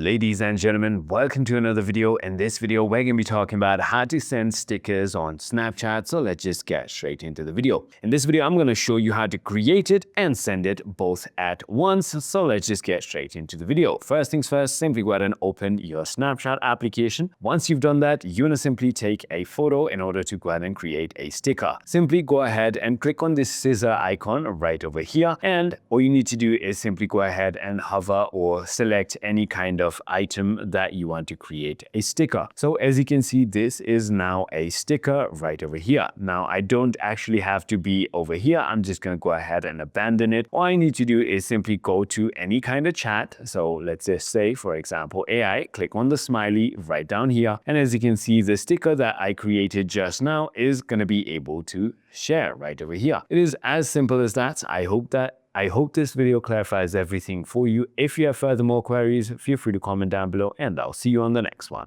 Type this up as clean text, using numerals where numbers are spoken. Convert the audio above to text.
Ladies and gentlemen, welcome to another video. In this video, we're going to be talking about how to send stickers on Snapchat. So let's just get straight into the video. In this video, I'm going to show you how to create it and send it both at once. So let's just get straight into the video. First things first, simply go ahead and open your Snapchat application. Once you've done that, you're going to simply take a photo in order to go ahead and create a sticker. Simply go ahead and click on this scissor icon right over here. And all you need to do is simply go ahead and hover or select any kind of item that you want to create a sticker. So as you can see, this is now a sticker right over here. Now I don't actually have to be over here. I'm just going to go ahead and abandon it. All I need to do is simply go to any kind of chat. So let's just say, for example, AI, click on the smiley right down here. And as you can see, the sticker that I created just now is going to be able to share right over here. It is as simple as that. I hope this video clarifies everything for you. If you have further more queries, feel free to comment down below and I'll see you on the next one.